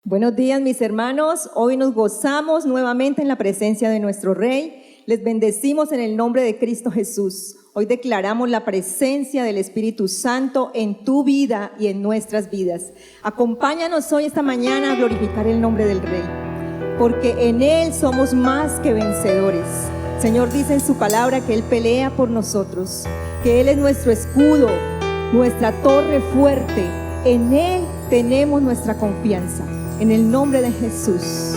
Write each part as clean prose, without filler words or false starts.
Buenos días, mis hermanos. Hoy nos gozamos nuevamente en la presencia de nuestro Rey. Les bendecimos en el nombre de Cristo Jesús. Hoy declaramos la presencia del Espíritu Santo en tu vida y en nuestras vidas. Acompáñanos hoy, esta mañana, a glorificar el nombre del Rey, porque en Él somos más que vencedores. El Señor dice en su palabra que Él pelea por nosotros, que Él es nuestro escudo, nuestra torre fuerte. En Él tenemos nuestra confianza. En el nombre de Jesús.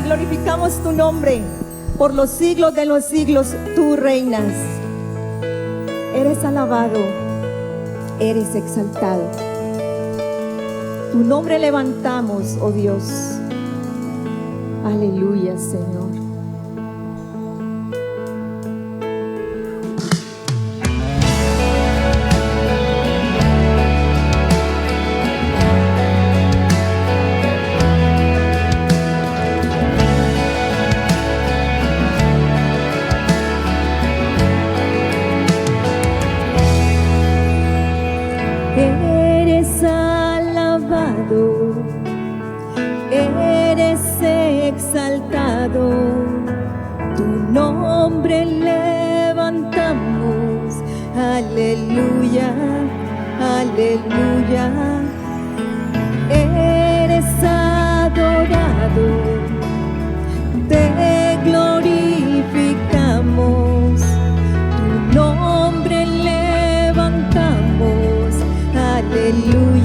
Glorificamos tu nombre por los siglos de los siglos. Tú reinas. Eres alabado, eres exaltado. Tu nombre levantamos, oh Dios. Aleluya, Señor. Aleluya, aleluya, eres adorado, te glorificamos, tu nombre levantamos, aleluya.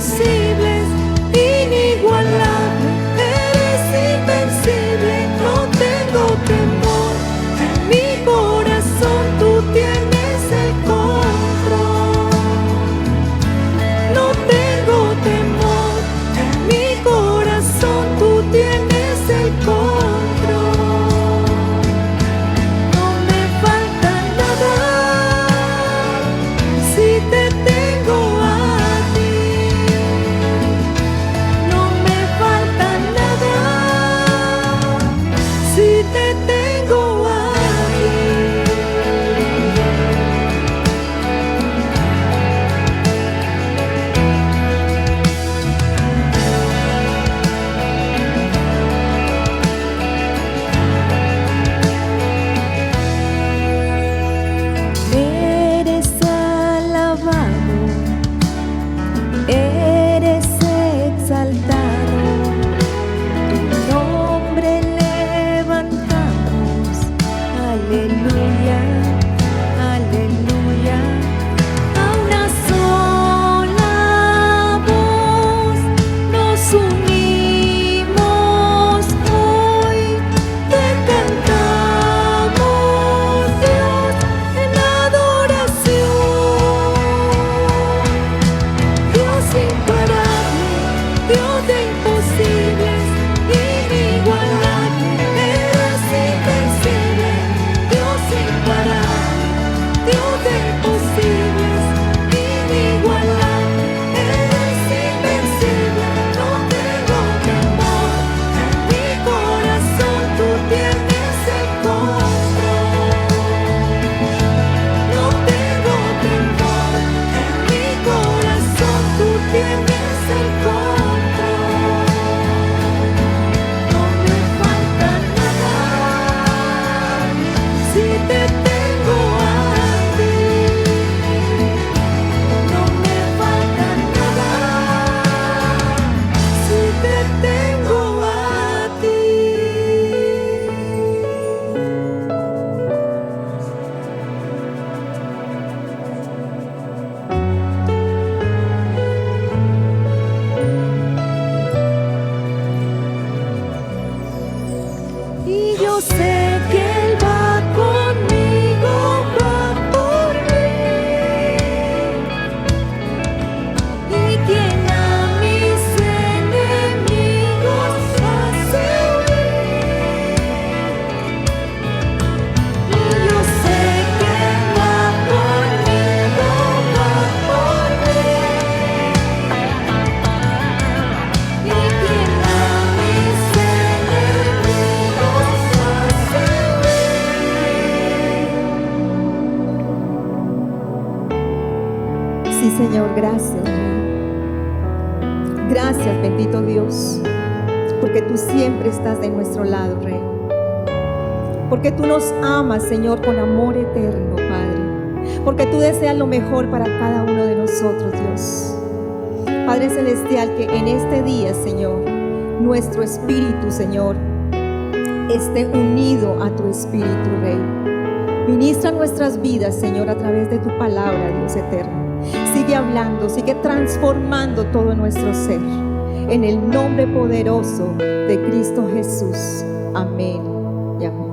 imposibles, inigualable, eres invencible, no tengo temor, en mi corazón tú tienes el control. No tengo temor, en mi corazón tú tienes el control. No me falta nada si te tengo a ti. No me falta nada si te tengo a ti. Eres alabado, eres exaltado, tu nombre levantamos. Aleluya, aleluya. A una sola voz nos unimos hoy, te cantamos, Dios, en adoración. Dios imparable, Dios de imposibles, inigualable, eres invencible. Dios imparable, Dios de imposibles, inigualable, eres invencible. No tengo temor, en mi corazón tú tienes el control. No tengo temor, en mi corazón tú tienes el control. No me falta nada si te tengo a ti. No me falta nada si te tengo a ti. Y yo sé que Él va conmigo, va por mí. Y quien a mis enemigos hace huir. Y yo sé que Él va conmigo, va por mí. Y quien a mis enemigos hace huir. Sí, Señor, gracias. Gracias, bendito Dios, porque tú siempre estás de nuestro lado, Rey. Porque tú nos amas, Señor, con amor eterno, Padre. Porque tú deseas lo mejor para cada uno de nosotros, Dios. Padre Celestial, que en este día, Señor, nuestro espíritu, Señor, esté unido a tu espíritu, Rey. Ministra nuestras vidas, Señor, a través de tu palabra, Dios eterno. Sigue hablando, sigue transformando todo nuestro ser. En el nombre poderoso de Cristo Jesús. Amén y amén.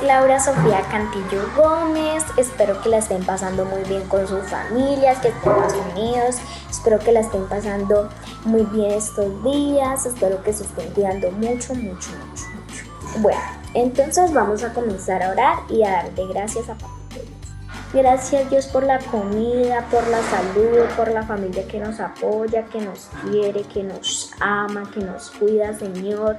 Laura Sofía Cantillo Gómez. Espero que la estén pasando muy bien con sus familias, que estén más unidos. Espero que la estén pasando muy bien estos días. Espero que se estén cuidando mucho. Bueno, entonces vamos a comenzar a orar y a darle gracias a Papá Dios. Gracias, Dios, por la comida, por la salud, por la familia que nos apoya, que nos quiere, que nos ama, que nos cuida, Señor.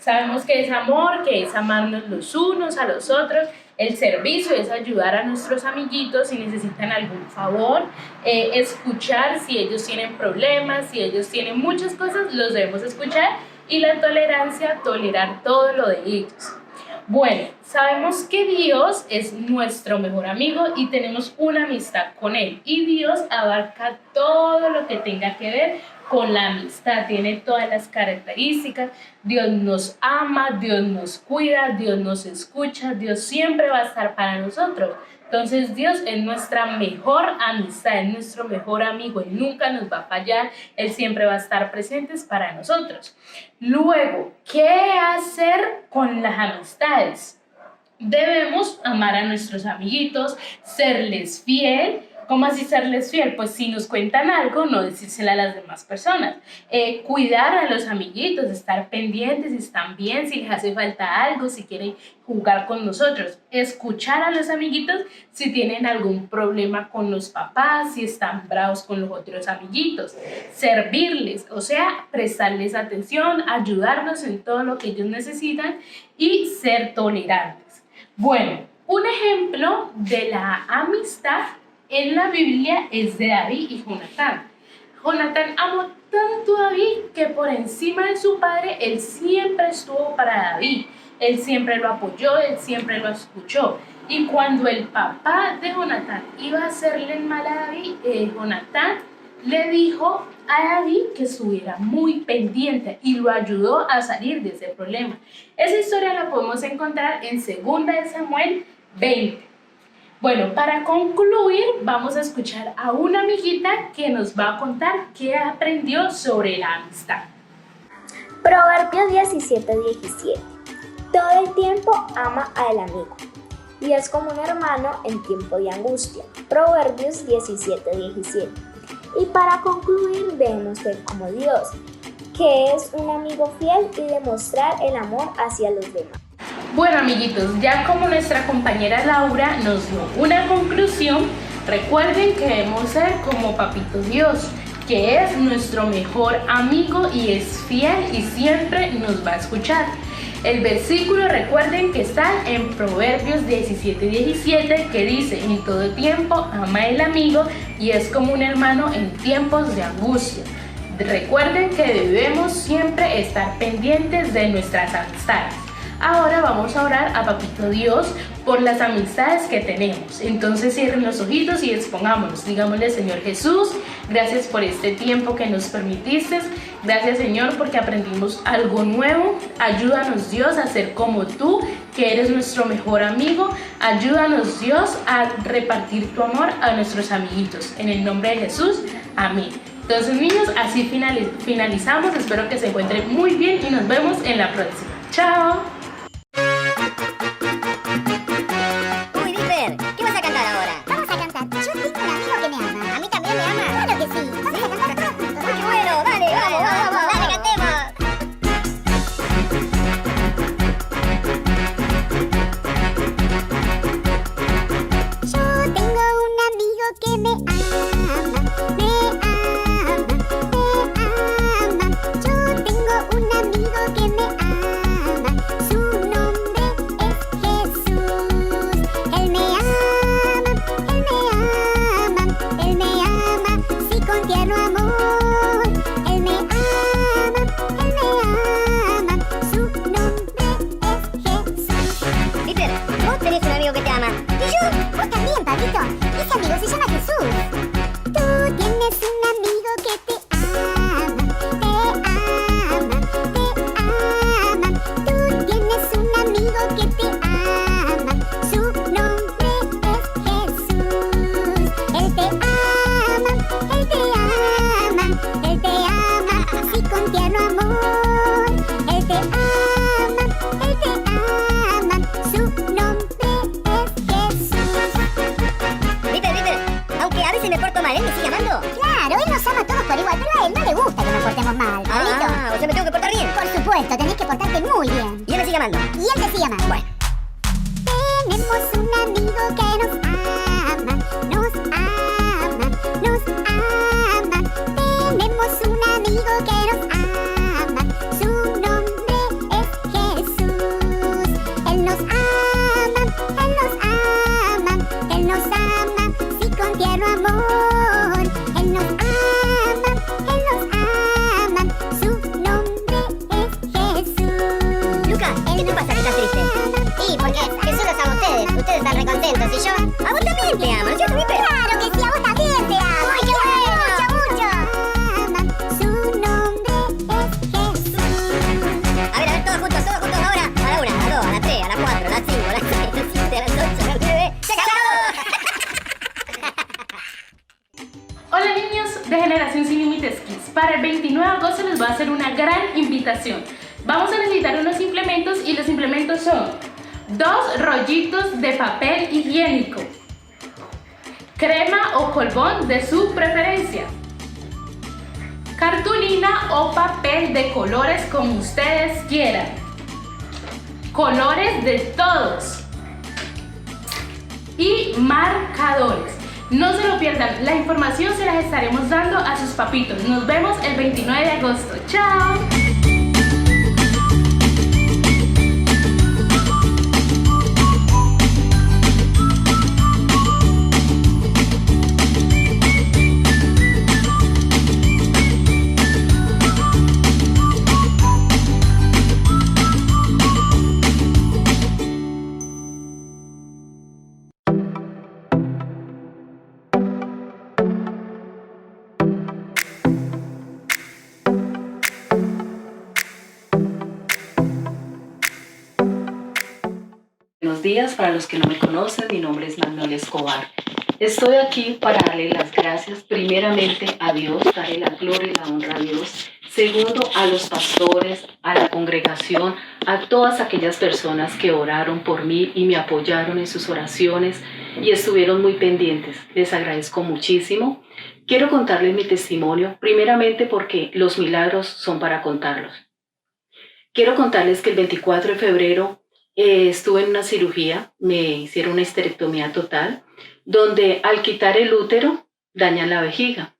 Sabemos que es amor, que es amarnos los unos a los otros. El servicio es ayudar a nuestros amiguitos si necesitan algún favor, escuchar si ellos tienen problemas, si ellos tienen muchas cosas, los debemos escuchar. Y la tolerancia, tolerar todo lo de ellos. Bueno, sabemos que Dios es nuestro mejor amigo y tenemos una amistad con Él. Y Dios abarca todo lo que tenga que ver con la amistad. Tiene todas las características. Dios nos ama, Dios nos cuida, Dios nos escucha. Dios siempre va a estar para nosotros. Entonces Dios es nuestra mejor amistad, es nuestro mejor amigo. Él nunca nos va a fallar, Él siempre va a estar presente para nosotros. Luego, ¿qué hacer con las amistades? Debemos amar a nuestros amiguitos, serles fiel. ¿Cómo así serles fiel? Pues si nos cuentan algo, no decírselo a las demás personas. Cuidar a los amiguitos, estar pendientes si están bien, si les hace falta algo, si quieren jugar con nosotros. Escuchar a los amiguitos si tienen algún problema con los papás, si están bravos con los otros amiguitos. Servirles, o sea, prestarles atención, ayudarnos en todo lo que ellos necesitan y ser tolerantes. Bueno, un ejemplo de la amistad en la Biblia es de David y Jonatán. Jonatán amó tanto a David que por encima de su padre, él siempre estuvo para David. Él siempre lo apoyó, él siempre lo escuchó. Y cuando el papá de Jonatán iba a hacerle el mal a David, Jonatán le dijo a David que estuviera muy pendiente y lo ayudó a salir de ese problema. Esa historia la podemos encontrar en 2 de Samuel 20. Bueno, para concluir, vamos a escuchar a una amiguita que nos va a contar qué aprendió sobre la amistad. Proverbios 17:17. Todo el tiempo ama al amigo y es como un hermano en tiempo de angustia. Proverbios 17:17. Y para concluir, debemos ser como Dios, que es un amigo fiel y demostrar el amor hacia los demás. Bueno, amiguitos, ya como nuestra compañera Laura nos dio una conclusión, recuerden que debemos ser como Papito Dios, que es nuestro mejor amigo y es fiel y siempre nos va a escuchar. El versículo, recuerden que está en Proverbios 17:17, que dice: en todo tiempo ama el amigo y es como un hermano en tiempos de angustia. Recuerden que debemos siempre estar pendientes de nuestras amistades. Ahora vamos a orar a Papito Dios por las amistades que tenemos. Entonces cierren los ojitos y expongámonos. Digámosle: Señor Jesús, gracias por este tiempo que nos permitiste. Gracias, Señor, porque aprendimos algo nuevo. Ayúdanos, Dios, a ser como tú, que eres nuestro mejor amigo. Ayúdanos, Dios, a repartir tu amor a nuestros amiguitos. En el nombre de Jesús, amén. Entonces, niños, así finalizamos. Espero que se encuentren muy bien y nos vemos en la próxima. ¡Chao! Uy, Dipper, ¿qué vas a cantar ahora? Vamos a cantar. Yo tengo un amigo que me ama. ¿A mí también me ama? Claro que sí. Vamos a cantar todos juntos. ¡Qué bueno! ¡Dale, vamos, vamos! ¡Dale, cantemos! Yo tengo un amigo que me ama, me ama, me ama. Yo tengo un amigo que me ama, su nombre es Jesús. Él me ama, él me ama, él me ama, sí, con tierno amor. Él me ama, su nombre es Jesús. Dipper, vos tenés un amigo que te ama. ¿Y yo? Vos también, Papito. Ese amigo se llama Jesús. Tú tienes un amigo que te ama, te ama, te ama. Tú tienes un amigo que te ama, su nombre es Jesús. Él te ama, él te ama, él te ama, así con tierno amor. Él te ama, su nombre es Jesús. Dipper, aunque a veces me porto mal, ¿él me sigue amando? Claro, él nos ama a todos por igual, pero a él no le gusta que nos portemos mal, Pablito. O sea, me tengo que portar bien. Por supuesto, tenés que portarte muy bien. Y él me sigue amando. Y él te sigue amando. Bueno. Tenemos un amigo que nos ama, nos ama, nos ama. Tenemos un amigo que nos ama, su nombre es para el 29 de agosto les voy a hacer una gran invitación. Vamos a necesitar unos implementos y los implementos son 2 rollitos de papel higiénico, crema o colbón de su preferencia, cartulina o papel de colores como ustedes quieran, colores de todos y marcadores. No se lo pierdan, la información se las estaremos dando a sus papitos. Nos vemos el 29 de agosto. ¡Chao! Buenos días, para los que no me conocen, mi nombre es Magnolia Escobar. Estoy aquí para darle las gracias primeramente a Dios, darle la gloria y la honra a Dios. Segundo, a los pastores, a la congregación, a todas aquellas personas que oraron por mí y me apoyaron en sus oraciones y estuvieron muy pendientes. Les agradezco muchísimo. Quiero contarles mi testimonio, primeramente porque los milagros son para contarlos. Quiero contarles que el 24 de febrero estuve en una cirugía, me hicieron una histerectomía total, donde al quitar el útero dañan la vejiga.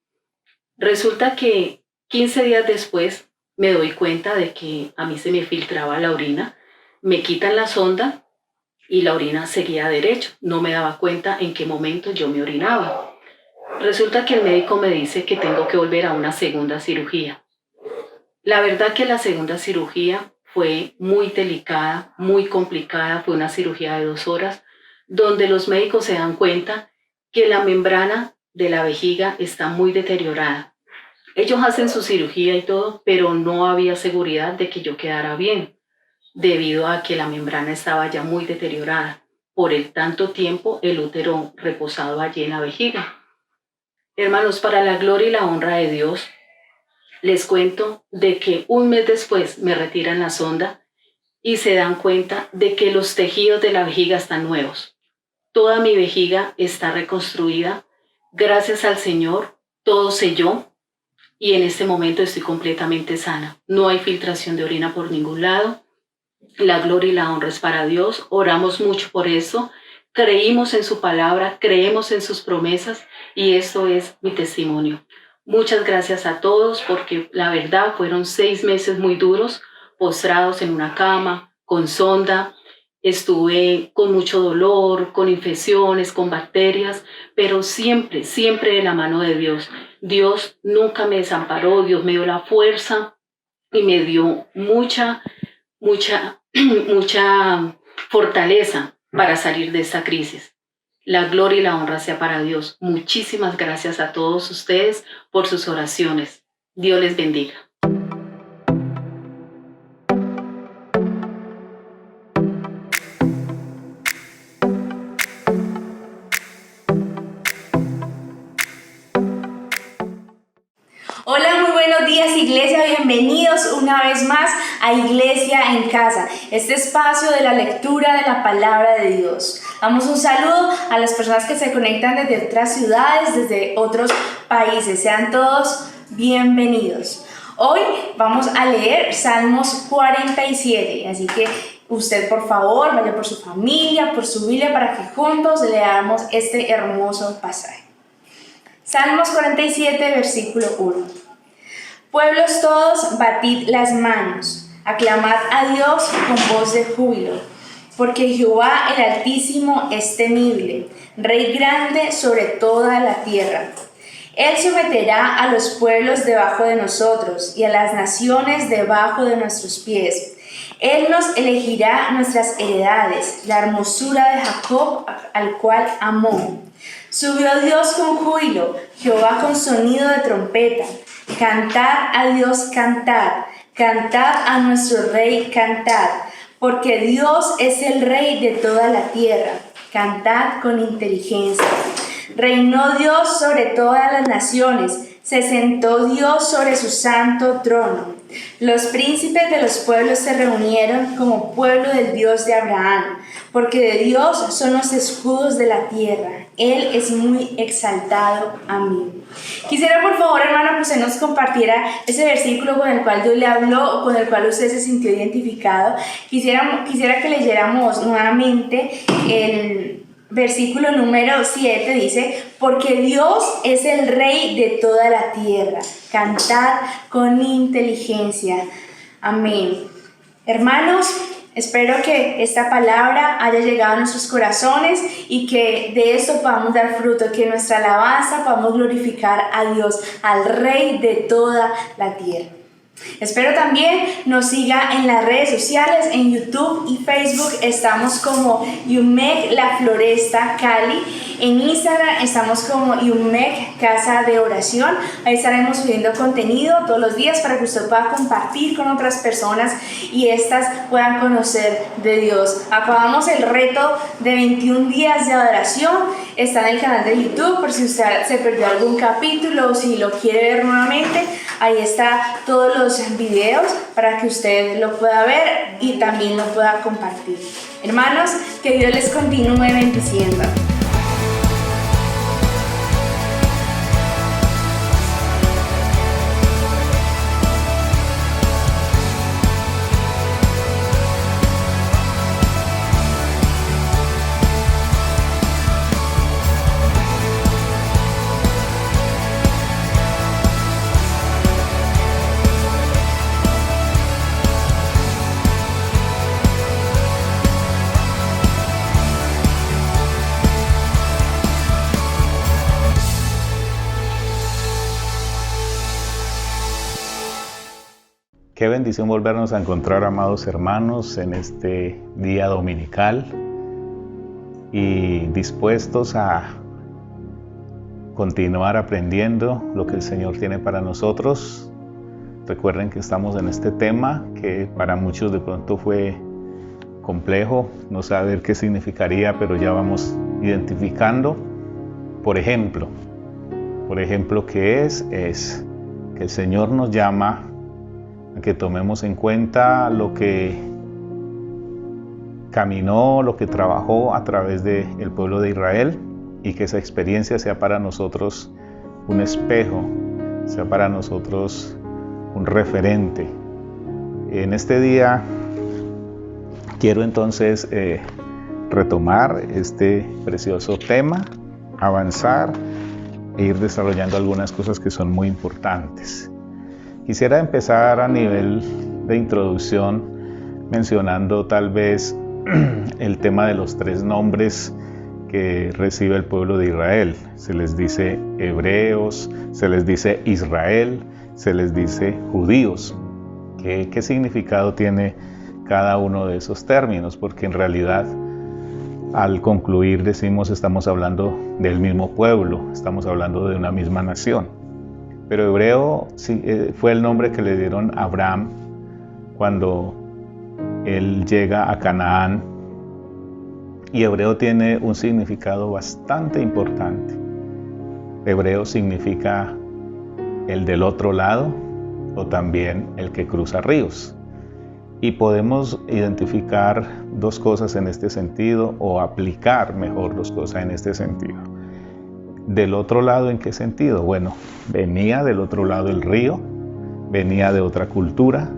Resulta que 15 días después me doy cuenta de que a mí se me filtraba la orina, me quitan la sonda y la orina seguía derecho. No me daba cuenta en qué momento yo me orinaba. Resulta que el médico me dice que tengo que volver a una segunda cirugía. La verdad que la segunda cirugía fue muy delicada, muy complicada, fue una cirugía de 2 horas, donde los médicos se dan cuenta que la membrana de la vejiga está muy deteriorada. Ellos hacen su cirugía y todo, pero no había seguridad de que yo quedara bien, debido a que la membrana estaba ya muy deteriorada, por el tanto tiempo el útero reposado allí en la vejiga. Hermanos, para la gloria y la honra de Dios, les cuento de que un mes después me retiran la sonda y se dan cuenta de que los tejidos de la vejiga están nuevos. Toda mi vejiga está reconstruida. Gracias al Señor, todo selló y en este momento estoy completamente sana. No hay filtración de orina por ningún lado. La gloria y la honra es para Dios. Oramos mucho por eso. Creímos en su palabra, creemos en sus promesas y esto es mi testimonio. Muchas gracias a todos porque la verdad fueron 6 meses muy duros, postrados en una cama, con sonda. Estuve con mucho dolor, con infecciones, con bacterias, pero siempre, siempre de la mano de Dios. Dios nunca me desamparó, Dios me dio la fuerza y me dio mucha fortaleza para salir de esta crisis. La gloria y la honra sea para Dios. Muchísimas gracias a todos ustedes por sus oraciones. Dios les bendiga. Hola, muy buenos días Iglesia, bienvenidos una vez más a Iglesia en Casa, este espacio de la lectura de la Palabra de Dios. Damos un saludo a las personas que se conectan desde otras ciudades, desde otros países, sean todos bienvenidos. Hoy vamos a leer Salmos 47, así que usted por favor vaya por su familia, por su Biblia para que juntos leamos este hermoso pasaje. Salmos 47, versículo 1. Pueblos todos, batid las manos, aclamad a Dios con voz de júbilo, porque Jehová el Altísimo es temible, Rey grande sobre toda la tierra. Él someterá a los pueblos debajo de nosotros y a las naciones debajo de nuestros pies. Él nos elegirá nuestras heredades, la hermosura de Jacob al cual amó. Subió Dios con júbilo, Jehová con sonido de trompeta. Cantad a Dios, cantad, cantad a nuestro Rey, cantad, porque Dios es el Rey de toda la tierra. Cantad con inteligencia. Reinó Dios sobre todas las naciones, se sentó Dios sobre su santo trono. Los príncipes de los pueblos se reunieron como pueblo del Dios de Abraham, porque de Dios son los escudos de la tierra. Él es muy exaltado. Amén. Quisiera, por favor, hermano, que usted nos compartiera ese versículo con el cual Dios le habló o con el cual usted se sintió identificado. Quisiera que leyéramos nuevamente el versículo número 7, dice: porque Dios es el Rey de toda la tierra. Cantad con inteligencia. Amén. Hermanos, espero que esta palabra haya llegado a nuestros corazones y que de esto podamos dar fruto, que en nuestra alabanza podamos glorificar a Dios, al Rey de toda la tierra. Espero también nos siga en las redes sociales, en YouTube y Facebook estamos como UMEC La Floresta Cali. En Instagram estamos como UMEC Casa de Oración. Ahí estaremos subiendo contenido todos los días para que usted pueda compartir con otras personas y estas puedan conocer de Dios. Acabamos el reto de 21 días de adoración. Está en el canal de YouTube por si usted se perdió algún capítulo o si lo quiere ver nuevamente. Ahí está todos los videos para que usted lo pueda ver y también lo pueda compartir. Hermanos, que Dios les continúe bendiciendo. Qué bendición volvernos a encontrar, amados hermanos, en este día dominical y dispuestos a continuar aprendiendo lo que el Señor tiene para nosotros. Recuerden que estamos en este tema que para muchos de pronto fue complejo, no saber qué significaría, pero ya vamos identificando. Por ejemplo, ¿qué es? Es que el Señor nos llama a que tomemos en cuenta lo que caminó, lo que trabajó a través del pueblo de Israel y que esa experiencia sea para nosotros un espejo, sea para nosotros un referente. En este día quiero entonces retomar este precioso tema, avanzar e ir desarrollando algunas cosas que son muy importantes. Quisiera empezar a nivel de introducción mencionando tal vez el tema de los 3 nombres que recibe el pueblo de Israel. Se les dice hebreos, se les dice Israel, se les dice judíos. ¿Qué significado tiene cada uno de esos términos? Porque en realidad al concluir decimos estamos hablando del mismo pueblo, estamos hablando de una misma nación. Pero hebreo fue el nombre que le dieron a Abraham cuando él llega a Canaán. Y hebreo tiene un significado bastante importante. Hebreo significa el del otro lado o también el que cruza ríos. Y podemos identificar 2 cosas en este sentido o aplicar mejor 2 cosas en este sentido. ¿Del otro lado en qué sentido? Bueno, venía del otro lado del río, venía de otra cultura,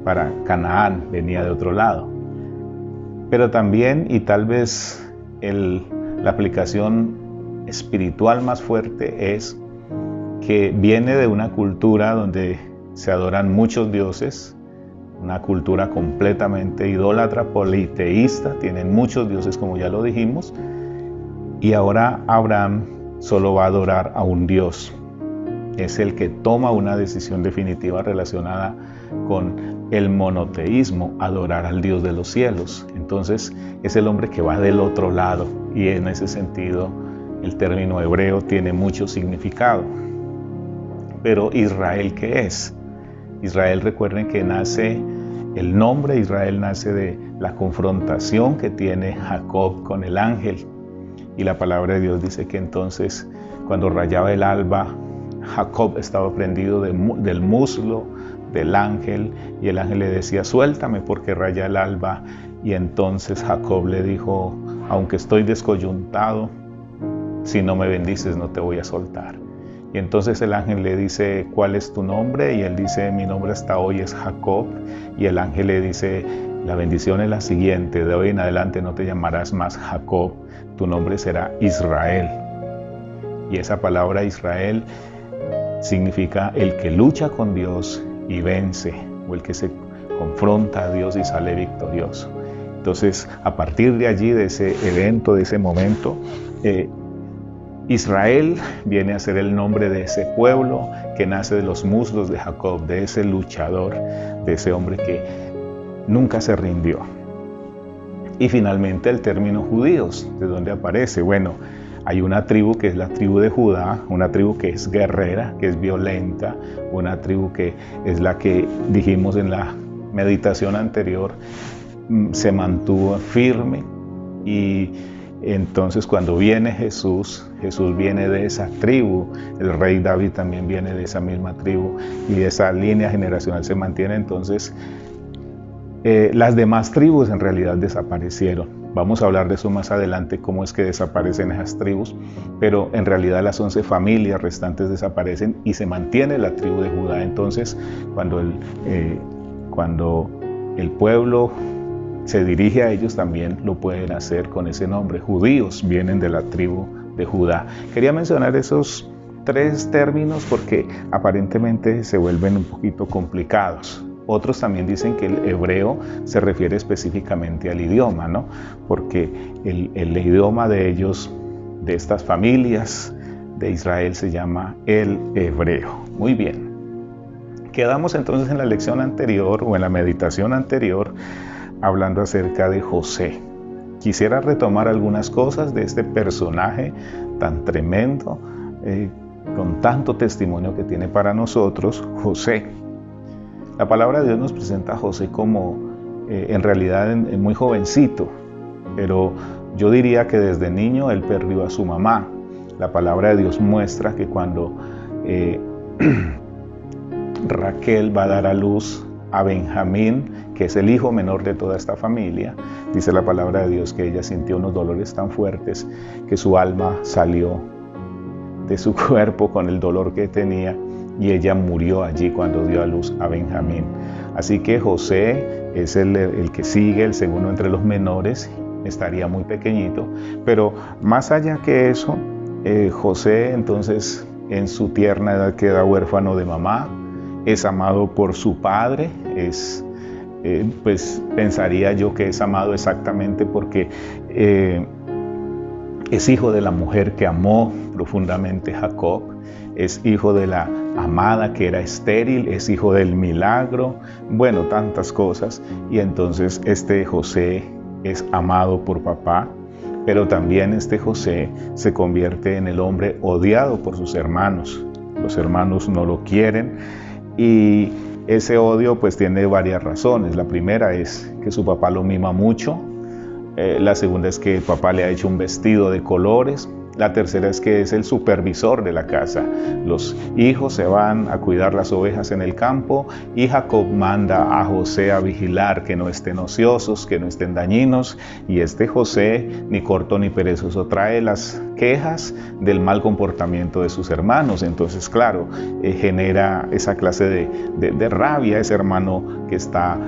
para Canaán venía de otro lado. Pero también, y tal vez la aplicación espiritual más fuerte es que viene de una cultura donde se adoran muchos dioses, una cultura completamente idólatra, politeísta, tienen muchos dioses como ya lo dijimos, y ahora Abraham solo va a adorar a un Dios. Es el que toma una decisión definitiva relacionada con el monoteísmo, adorar al Dios de los cielos. Entonces es el hombre que va del otro lado y en ese sentido el término hebreo tiene mucho significado. Pero Israel, ¿qué es? Israel, recuerden que el nombre Israel nace de la confrontación que tiene Jacob con el ángel. Y la palabra de Dios dice que entonces, cuando rayaba el alba, Jacob estaba prendido del muslo del ángel, y el ángel le decía: suéltame porque raya el alba. Y entonces Jacob le dijo: aunque estoy descoyuntado, si no me bendices no te voy a soltar. Y entonces el ángel le dice: ¿cuál es tu nombre? Y él dice: mi nombre hasta hoy es Jacob. Y el ángel le dice: la bendición es la siguiente: de hoy en adelante no te llamarás más Jacob, tu nombre será Israel. Y esa palabra Israel significa el que lucha con Dios y vence, o el que se confronta a Dios y sale victorioso. Entonces, a partir de allí, de ese evento, de ese momento, Israel viene a ser el nombre de ese pueblo que nace de los muslos de Jacob, de ese luchador, de ese hombre que nunca se rindió. Y finalmente el término judíos, ¿de dónde aparece? Bueno, hay una tribu que es la tribu de Judá, una tribu que es guerrera, que es violenta, una tribu que es la que dijimos en la meditación anterior, se mantuvo firme. Y entonces cuando viene Jesús viene de esa tribu, el rey David también viene de esa misma tribu, y esa línea generacional se mantiene. Entonces las demás tribus en realidad desaparecieron. Vamos a hablar de eso más adelante, cómo es que desaparecen esas tribus, pero en realidad las 11 familias restantes desaparecen y se mantiene la tribu de Judá. Entonces, cuando el pueblo se dirige a ellos, también lo pueden hacer con ese nombre. Judíos vienen de la tribu de Judá. Quería mencionar esos 3 términos porque aparentemente se vuelven un poquito complicados. Otros también dicen que el hebreo se refiere específicamente al idioma, ¿no? Porque el idioma de ellos, de estas familias de Israel, se llama el hebreo. Muy bien. Quedamos entonces en la lección anterior o en la meditación anterior hablando acerca de José. Quisiera retomar algunas cosas de este personaje tan tremendo, con tanto testimonio que tiene para nosotros, José. La palabra de Dios nos presenta a José como, en realidad, muy jovencito, pero yo diría que desde niño él perdió a su mamá. La palabra de Dios muestra que cuando Raquel va a dar a luz a Benjamín, que es el hijo menor de toda esta familia, dice la palabra de Dios que ella sintió unos dolores tan fuertes que su alma salió de su cuerpo con el dolor que tenía, y ella murió allí cuando dio a luz a Benjamín. Así que José es el que sigue, el segundo entre los menores, estaría muy pequeñito, pero más allá que eso, José entonces en su tierna edad queda huérfano de mamá, es amado por su padre, pues pensaría yo que es amado exactamente porque es hijo de la mujer que amó profundamente Jacob, es hijo de la amada que era estéril, es hijo del milagro, bueno, tantas cosas. Y entonces este José es amado por papá, pero también este José se convierte en el hombre odiado por sus hermanos. Los hermanos no lo quieren y ese odio pues tiene varias razones. La primera es que su papá lo mima mucho, la segunda es que el papá le ha hecho un vestido de colores, la tercera es que es el supervisor de la casa. Los hijos se van a cuidar las ovejas en el campo y Jacob manda a José a vigilar que no estén ociosos, que no estén dañinos, y este José, ni corto ni perezoso, trae las quejas del mal comportamiento de sus hermanos. Entonces, claro, genera esa clase de rabia, ese hermano que está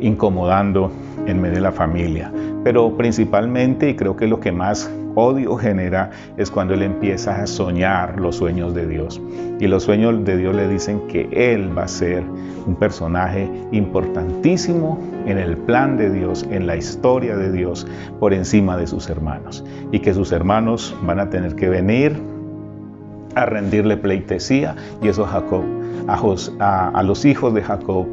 incomodando en medio de la familia. Pero principalmente, y creo que lo que más odio genera, es cuando él empieza a soñar los sueños de Dios. Y los sueños de Dios le dicen que él va a ser un personaje importantísimo en el plan de Dios, en la historia de Dios, por encima de sus hermanos. Y que sus hermanos van a tener que venir a rendirle pleitesía, y eso a los hijos de Jacob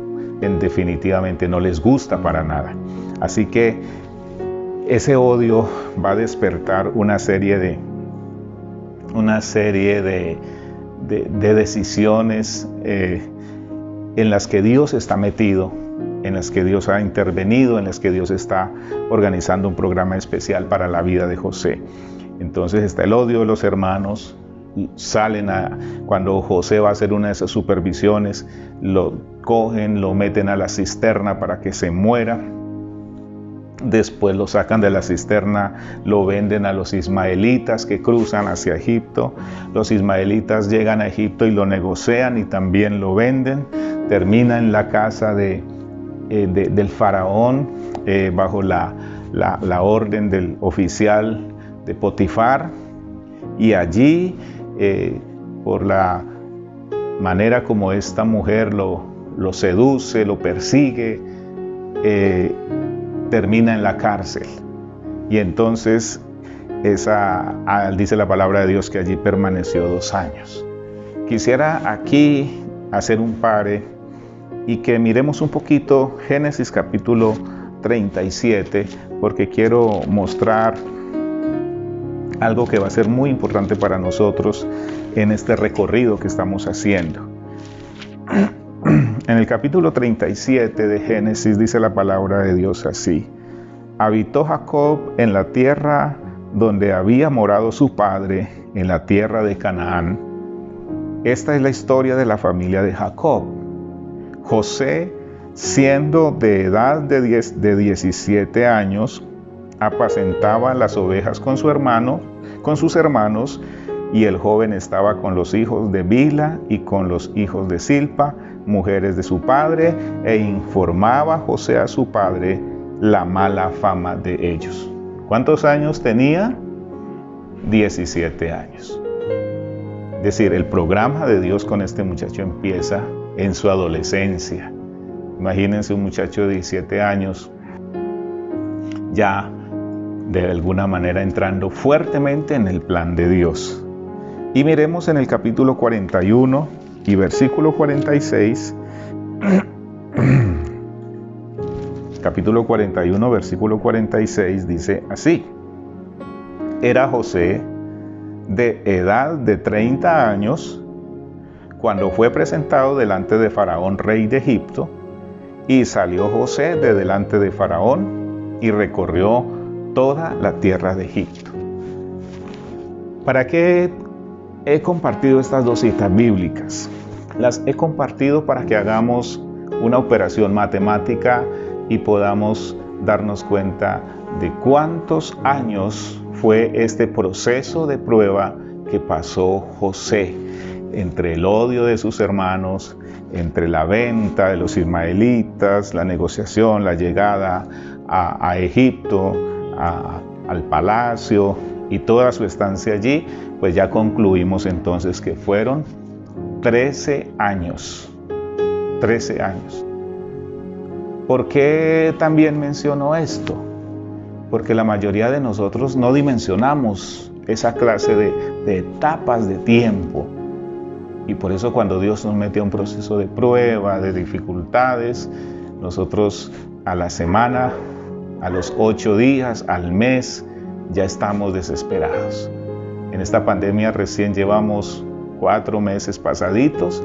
definitivamente no les gusta para nada. Así que ese odio va a despertar una serie de decisiones en las que Dios está metido, en las que Dios ha intervenido, en las que Dios está organizando un programa especial para la vida de José. Entonces está el odio de los hermanos, salen cuando José va a hacer una de esas supervisiones, lo cogen, lo meten a la cisterna para que se muera. Después lo sacan de la cisterna, lo venden a los ismaelitas que cruzan hacia Egipto. Los ismaelitas llegan a Egipto y lo negocian y también lo venden. Termina en la casa del faraón bajo la orden del oficial de Potifar. Y allí, por la manera como esta mujer lo seduce, lo persigue, termina en la cárcel. Y entonces dice la palabra de Dios que allí permaneció 2 años. Quisiera aquí hacer un pare y que miremos un poquito Génesis capítulo 37, porque quiero mostrar algo que va a ser muy importante para nosotros en este recorrido que estamos haciendo. En el capítulo 37 de Génesis dice la palabra de Dios así: habitó Jacob en la tierra donde había morado su padre, en la tierra de Canaán. Esta es la historia de la familia de Jacob. José, siendo de edad de 17 años, apacentaba las ovejas con sus hermanos, y el joven estaba con los hijos de Bila y con los hijos de Silpa, mujeres de su padre, e informaba José a su padre la mala fama de ellos. ¿Cuántos años tenía? 17 años. Es decir, el programa de Dios con este muchacho empieza en su adolescencia. Imagínense un muchacho de 17 años ya de alguna manera entrando fuertemente en el plan de Dios. Y miremos en el capítulo 41 y versículo 46, capítulo 41, versículo 46, dice así: era José de edad de 30 años cuando fue presentado delante de Faraón, rey de Egipto, y salió José de delante de Faraón y recorrió toda la tierra de Egipto. ¿Para qué he compartido estas 2 citas bíblicas? Las he compartido para que hagamos una operación matemática y podamos darnos cuenta de cuántos años fue este proceso de prueba que pasó José, entre el odio de sus hermanos, entre la venta de los ismaelitas, la negociación, la llegada a Egipto, al palacio y toda su estancia allí. Pues ya concluimos entonces que fueron 13 años. 13 años. ¿Por qué también menciono esto? Porque la mayoría de nosotros no dimensionamos esa clase de etapas de tiempo. Y por eso cuando Dios nos mete a un proceso de prueba, de dificultades, nosotros a la semana, a los 8 días, al mes, ya estamos desesperados. En esta pandemia recién llevamos 4 meses pasaditos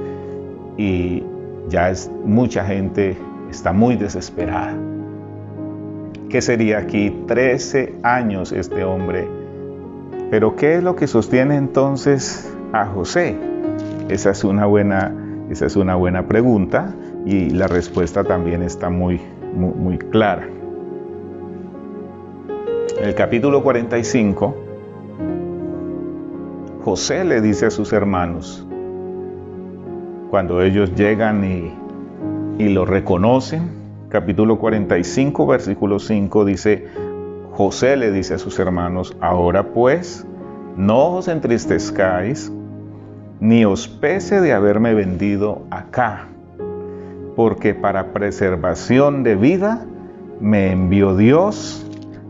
y ya mucha gente está muy desesperada. ¿Qué sería aquí? 13 años este hombre. Pero ¿qué es lo que sostiene entonces a José? Esa es una buena pregunta y la respuesta también está muy clara. En el capítulo 45, José le dice a sus hermanos, cuando ellos llegan y lo reconocen, capítulo 45, versículo 5 dice: José le dice a sus hermanos: ahora pues, no os entristezcáis, ni os pese de haberme vendido acá, porque para preservación de vida me envió Dios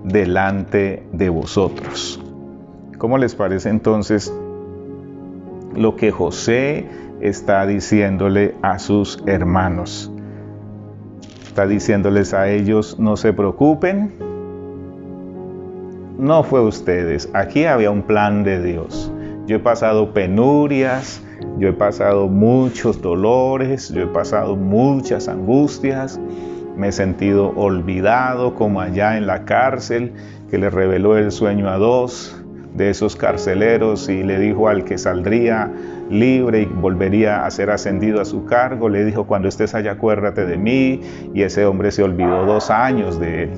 delante de vosotros. ¿Cómo les parece entonces lo que José está diciéndole a sus hermanos? Está diciéndoles a ellos: no se preocupen, no fue ustedes, aquí había un plan de Dios. Yo he pasado penurias, yo he pasado muchos dolores, yo he pasado muchas angustias, me he sentido olvidado como allá en la cárcel que le reveló el sueño a 2, de esos carceleros y le dijo al que saldría libre y volvería a ser ascendido a su cargo, le dijo: cuando estés allá acuérdate de mí, y ese hombre se olvidó 2 años de él.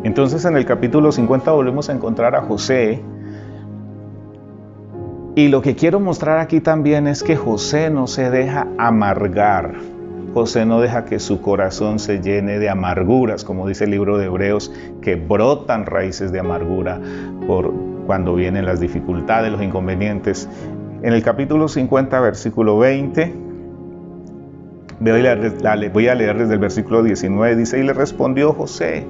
Entonces en el capítulo 50 volvemos a encontrar a José, y lo que quiero mostrar aquí también es que José no se deja amargar. José no deja que su corazón se llene de amarguras, como dice el libro de Hebreos, que brotan raíces de amargura por cuando vienen las dificultades, los inconvenientes. En el capítulo 50, versículo 20, voy a leer desde el versículo 19, dice: y le respondió José: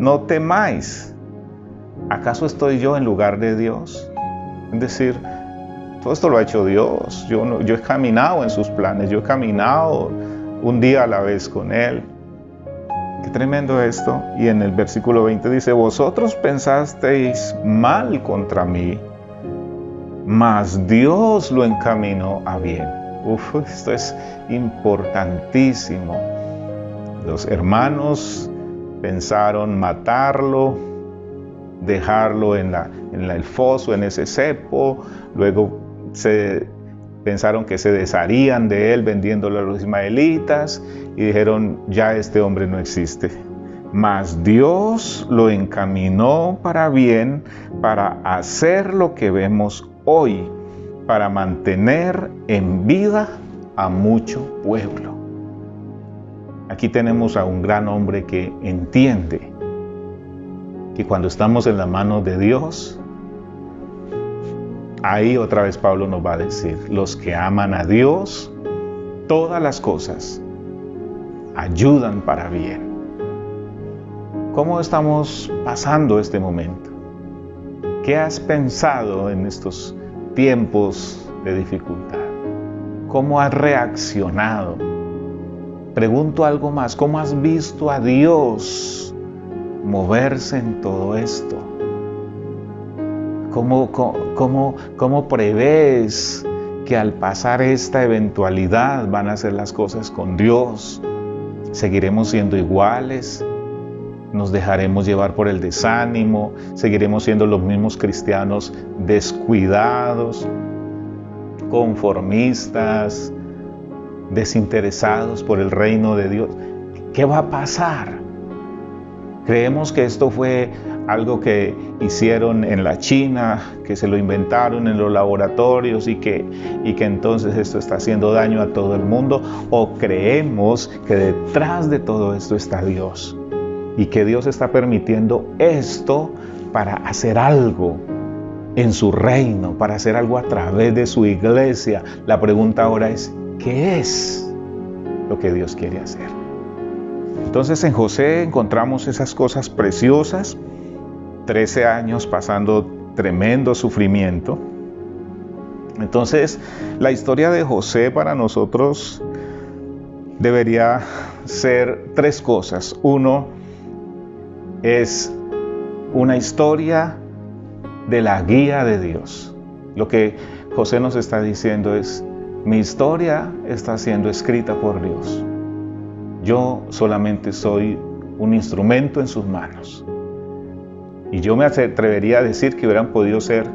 no temáis, ¿acaso estoy yo en lugar de Dios? Es decir, todo esto lo ha hecho Dios. Yo he caminado en sus planes, yo he caminado un día a la vez con Él. Qué tremendo esto. Y en el versículo 20 dice: vosotros pensasteis mal contra mí, mas Dios lo encaminó a bien. Esto es importantísimo. Los hermanos pensaron matarlo, dejarlo en el foso, en ese cepo. Luego pensaron que se desharían de él vendiéndolo a los ismaelitas, y dijeron: ya este hombre no existe. Mas Dios lo encaminó para bien, para hacer lo que vemos hoy, para mantener en vida a mucho pueblo. Aquí tenemos a un gran hombre que entiende que cuando estamos en la mano de Dios, ahí otra vez Pablo nos va a decir: los que aman a Dios, todas las cosas ayudan para bien. ¿Cómo estamos pasando este momento? ¿Qué has pensado en estos tiempos de dificultad? ¿Cómo has reaccionado? Pregunto algo más: ¿cómo has visto a Dios moverse en todo esto? ¿Cómo prevés que al pasar esta eventualidad van a ser las cosas con Dios? ¿Seguiremos siendo iguales? ¿Nos dejaremos llevar por el desánimo? ¿Seguiremos siendo los mismos cristianos descuidados, conformistas, desinteresados por el reino de Dios? ¿Qué va a pasar? Creemos que esto fue algo que hicieron en la China, que se lo inventaron en los laboratorios y que entonces esto está haciendo daño a todo el mundo, o creemos que detrás de todo esto está Dios y que Dios está permitiendo esto para hacer algo en su reino, para hacer algo a través de su iglesia. La pregunta ahora es: ¿qué es lo que Dios quiere hacer? Entonces en José encontramos esas cosas preciosas. 13 años pasando tremendo sufrimiento. Entonces la historia de José para nosotros debería ser 3 cosas. Uno, es una historia de la guía de Dios. Lo que José nos está diciendo es: mi historia está siendo escrita por Dios. Yo solamente soy un instrumento en sus manos. Y yo me atrevería a decir que hubieran podido ser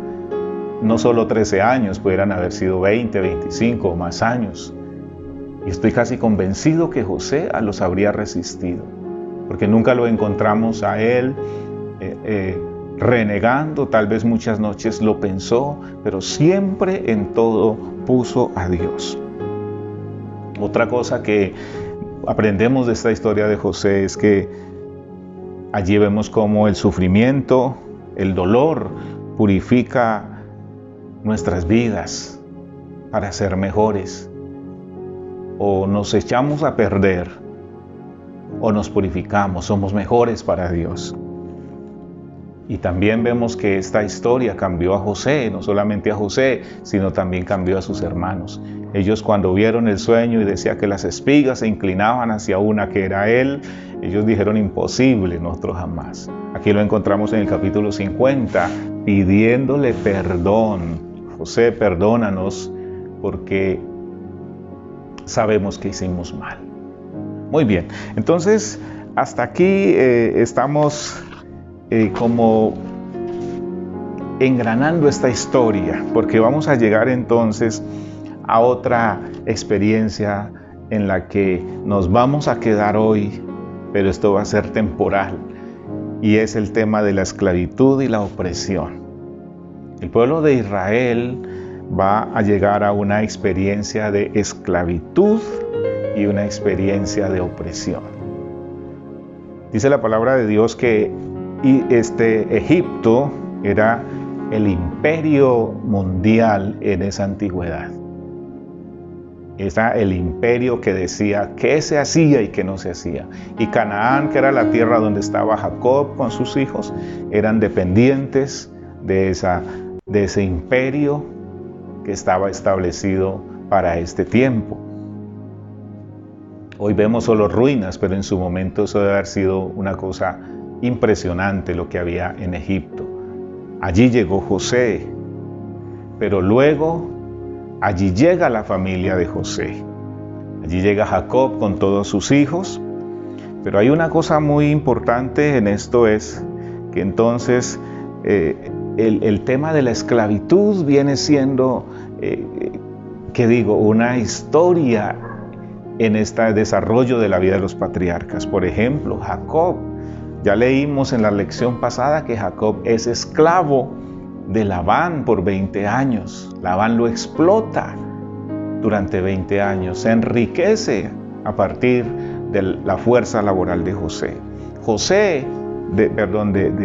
no solo 13 años, pudieran haber sido 20, 25 o más años. Y estoy casi convencido que José los habría resistido, porque nunca lo encontramos a él renegando. Tal vez muchas noches lo pensó, pero siempre en todo puso a Dios. Otra cosa que aprendemos de esta historia de José es que allí vemos cómo el sufrimiento, el dolor, purifica nuestras vidas para ser mejores. O nos echamos a perder, o nos purificamos, somos mejores para Dios. Y también vemos que esta historia cambió a José, no solamente a José, sino también cambió a sus hermanos. Ellos, cuando vieron el sueño y decía que las espigas se inclinaban hacia una que era él, ellos dijeron: imposible, nosotros jamás. Aquí lo encontramos en el capítulo 50, pidiéndole perdón. José, perdónanos porque sabemos que hicimos mal. Muy bien, entonces hasta aquí estamos como engranando esta historia, porque vamos a llegar entonces a otra experiencia en la que nos vamos a quedar hoy, pero esto va a ser temporal, y es el tema de la esclavitud y la opresión. El pueblo de Israel va a llegar a una experiencia de esclavitud y una experiencia de opresión. Dice la palabra de Dios que Egipto era el imperio mundial en esa antigüedad. Era el imperio que decía qué se hacía y qué no se hacía. Y Canaán, que era la tierra donde estaba Jacob con sus hijos, eran dependientes de ese imperio que estaba establecido para este tiempo. Hoy vemos solo ruinas, pero en su momento eso debe haber sido una cosa impresionante lo que había en Egipto. Allí llegó José, pero luego allí llega la familia de José. Allí llega Jacob con todos sus hijos, pero hay una cosa muy importante en esto, es que entonces el tema de la esclavitud viene siendo, una historia en este desarrollo de la vida de los patriarcas. Por ejemplo, Jacob, ya leímos en la lección pasada que Jacob es esclavo de Labán por 20 años. Labán lo explota durante 20 años, se enriquece a partir de la fuerza laboral de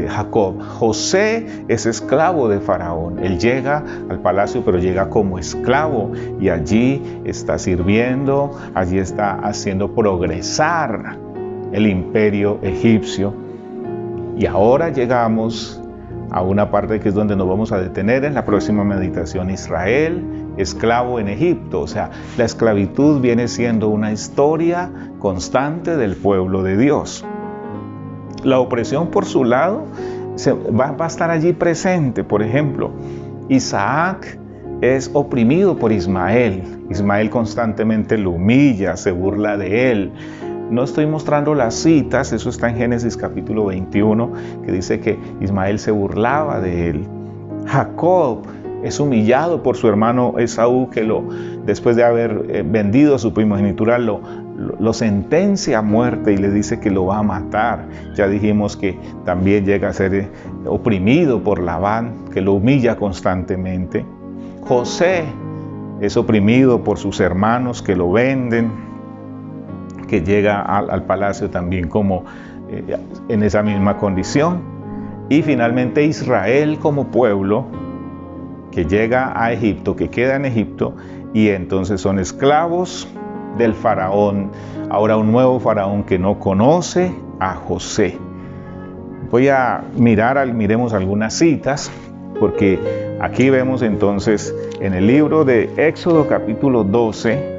Jacob. José es esclavo de Faraón. Él llega al palacio, pero llega como esclavo, y allí está sirviendo, allí está haciendo progresar el imperio egipcio. Y ahora llegamos a una parte que es donde nos vamos a detener en la próxima meditación. Israel, esclavo en Egipto. O sea, la esclavitud viene siendo una historia constante del pueblo de Dios. La opresión, por su lado, va a estar allí presente. Por ejemplo, Isaac es oprimido por Ismael. Ismael constantemente lo humilla, se burla de él. No estoy mostrando las citas, eso está en Génesis capítulo 21, que dice que Ismael se burlaba de él. Jacob es humillado por su hermano Esaú, que después de haber vendido su primogenitura, lo sentencia a muerte y le dice que lo va a matar. Ya dijimos que también llega a ser oprimido por Labán, que lo humilla constantemente. José es oprimido por sus hermanos que lo venden, que llega al palacio también como en esa misma condición. Y finalmente Israel como pueblo que llega a Egipto, que queda en Egipto, y entonces son esclavos del faraón. Ahora un nuevo faraón que no conoce a José. Voy a miremos algunas citas, porque aquí vemos entonces en el libro de Éxodo capítulo 12,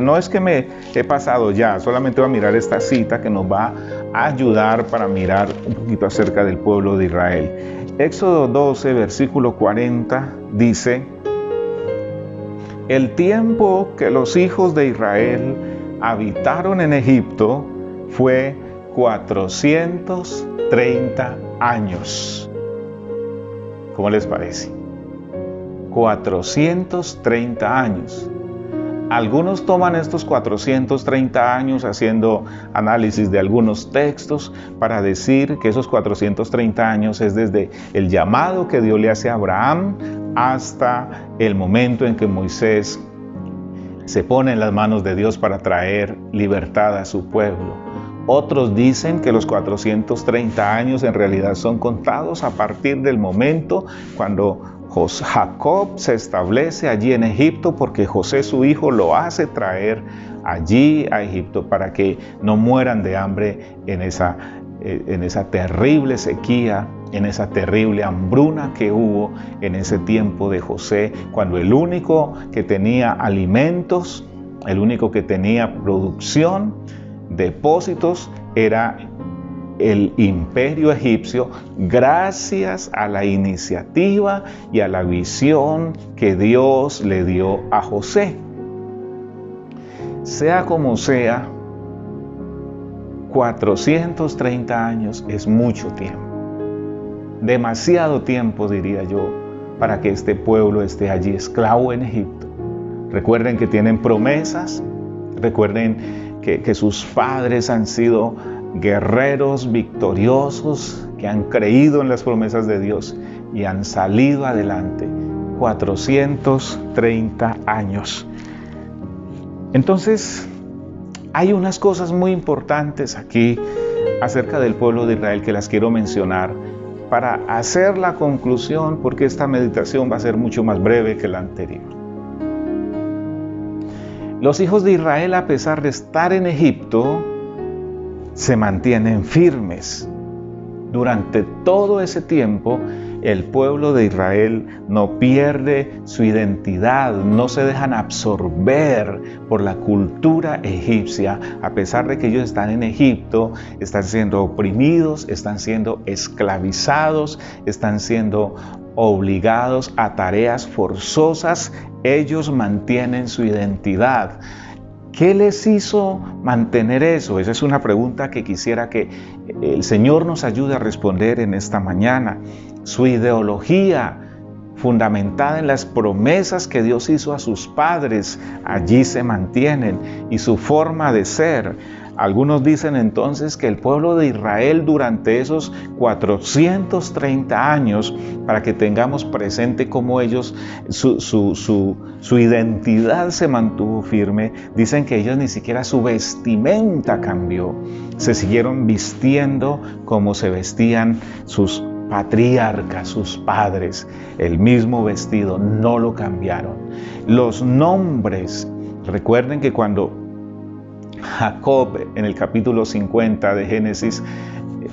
no es que me he pasado ya, solamente voy a mirar esta cita que nos va a ayudar para mirar un poquito acerca del pueblo de Israel. Éxodo 12, versículo 40 dice: el tiempo que los hijos de Israel habitaron en Egipto fue 430 años. ¿Cómo les parece? 430 años. Algunos toman estos 430 años haciendo análisis de algunos textos para decir que esos 430 años es desde el llamado que Dios le hace a Abraham hasta el momento en que Moisés se pone en las manos de Dios para traer libertad a su pueblo. Otros dicen que los 430 años en realidad son contados a partir del momento cuando Jacob se establece allí en Egipto, porque José su hijo lo hace traer allí a Egipto para que no mueran de hambre en esa terrible sequía, en esa terrible hambruna que hubo en ese tiempo de José, cuando el único que tenía alimentos, el único que tenía producción, depósitos, era el imperio egipcio, gracias a la iniciativa y a la visión que Dios le dio a José. Sea como sea, 430 años es mucho tiempo. demasiado tiempo, diría yo, para que este pueblo esté allí esclavo en Egipto. Recuerden que tienen promesas, recuerden que sus padres han sido guerreros victoriosos, que han creído en las promesas de Dios y han salido adelante 430 años. Entonces, hay unas cosas muy importantes aquí acerca del pueblo de Israel que las quiero mencionar para hacer la conclusión, porque esta meditación va a ser mucho más breve que la anterior. Los hijos de Israel, a pesar de estar en Egipto, se mantienen firmes. Durante todo ese tiempo, el pueblo de Israel no pierde su identidad, no se dejan absorber por la cultura egipcia. A pesar de que ellos están en Egipto, están siendo oprimidos, están siendo esclavizados, están siendo obligados a tareas forzosas, ellos mantienen su identidad. ¿Qué les hizo mantener eso? Esa es una pregunta que quisiera que el Señor nos ayude a responder en esta mañana. Su ideología, fundamentada en las promesas que Dios hizo a sus padres, allí se mantienen, y su forma de ser. Algunos dicen entonces que el pueblo de Israel durante esos 430 años, para que tengamos presente cómo ellos, su identidad se mantuvo firme, dicen que ellos ni siquiera su vestimenta cambió, se siguieron vistiendo como se vestían sus patriarcas, sus padres, el mismo vestido, no lo cambiaron. Los nombres, recuerden que cuando Jacob, en el capítulo 50 de Génesis,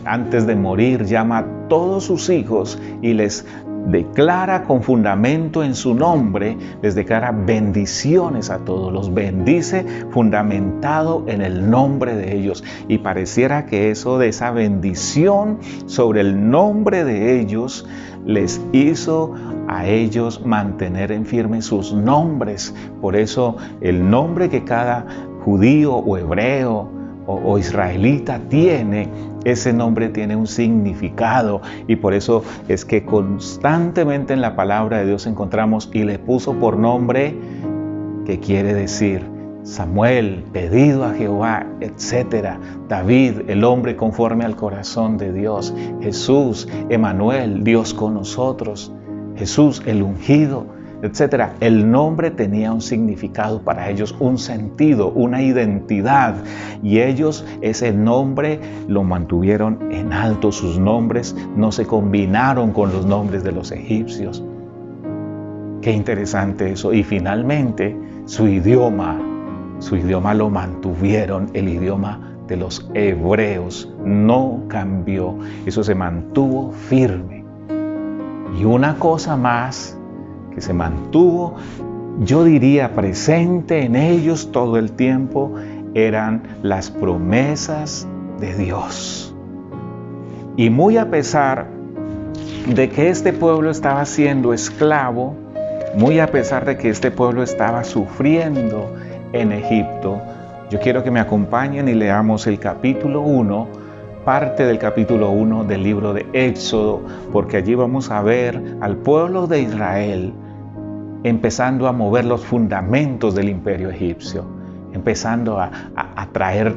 antes de morir, llama a todos sus hijos y les declara con fundamento en su nombre, les declara bendiciones a todos, los bendice fundamentado en el nombre de ellos. Y pareciera que eso de esa bendición sobre el nombre de ellos les hizo a ellos mantener en firme sus nombres. Por eso el nombre que cada judío o hebreo o israelita tiene, ese nombre tiene un significado, y por eso es que constantemente en la palabra de Dios encontramos y le puso por nombre, que quiere decir Samuel, pedido a Jehová, etc. David, el hombre conforme al corazón de Dios. Jesús, Emanuel, Dios con nosotros. Jesús, el ungido, etc. El nombre tenía un significado para ellos, un sentido, una identidad, y ellos ese nombre lo mantuvieron en alto. Sus nombres no se combinaron con los nombres de los egipcios. Qué interesante eso. Y finalmente su idioma lo mantuvieron, el idioma de los hebreos no cambió, eso se mantuvo firme. Y una cosa más que se mantuvo, yo diría, presente en ellos todo el tiempo, eran las promesas de Dios. Y muy a pesar de que este pueblo estaba siendo esclavo, muy a pesar de que este pueblo estaba sufriendo en Egipto, yo quiero que me acompañen y leamos el capítulo 1, parte del capítulo 1 del libro de Éxodo, porque allí vamos a ver al pueblo de Israel empezando a mover los fundamentos del imperio egipcio, empezando a traer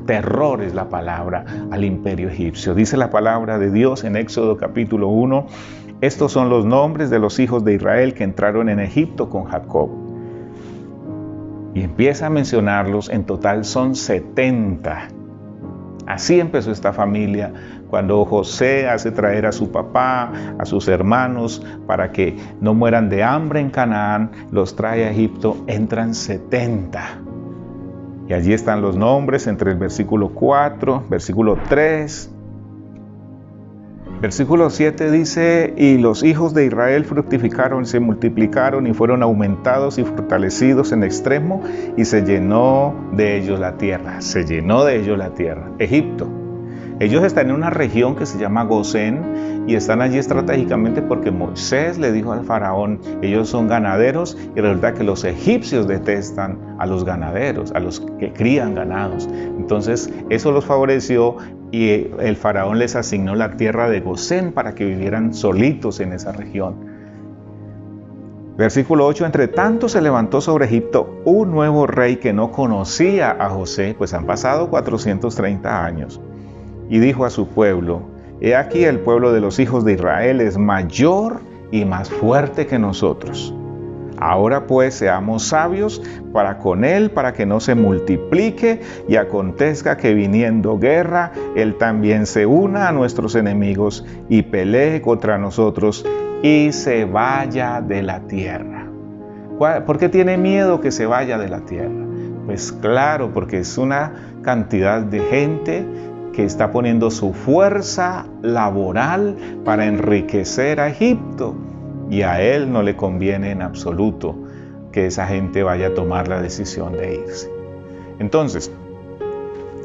terror es la palabra, al imperio egipcio. Dice la palabra de Dios en Éxodo capítulo 1, estos son los nombres de los hijos de Israel que entraron en Egipto con Jacob. Y empieza a mencionarlos, en total son 70. Así empezó esta familia. Cuando José hace traer a su papá, a sus hermanos, para que no mueran de hambre en Canaán, los trae a Egipto, entran 70. Y allí están los nombres entre el versículo 4, versículo 3. Versículo 7 dice, y los hijos de Israel fructificaron, se multiplicaron y fueron aumentados y fortalecidos en extremo, y se llenó de ellos la tierra. Se llenó de ellos la tierra. Egipto. Ellos están en una región que se llama Gosén y están allí estratégicamente porque Moisés le dijo al faraón, ellos son ganaderos, y resulta que los egipcios detestan a los ganaderos, a los que crían ganados. Entonces eso los favoreció y el faraón les asignó la tierra de Gosén para que vivieran solitos en esa región. Versículo 8, entre tanto se levantó sobre Egipto un nuevo rey que no conocía a José, pues han pasado 430 años, y dijo a su pueblo: he aquí el pueblo de los hijos de Israel es mayor y más fuerte que nosotros. Ahora pues seamos sabios para con él, para que no se multiplique y acontezca que viniendo guerra, él también se una a nuestros enemigos y pelee contra nosotros y se vaya de la tierra. ¿Por qué tiene miedo que se vaya de la tierra? Pues claro, porque es una cantidad de gente que está poniendo su fuerza laboral para enriquecer a Egipto. Y a él no le conviene en absoluto que esa gente vaya a tomar la decisión de irse. Entonces,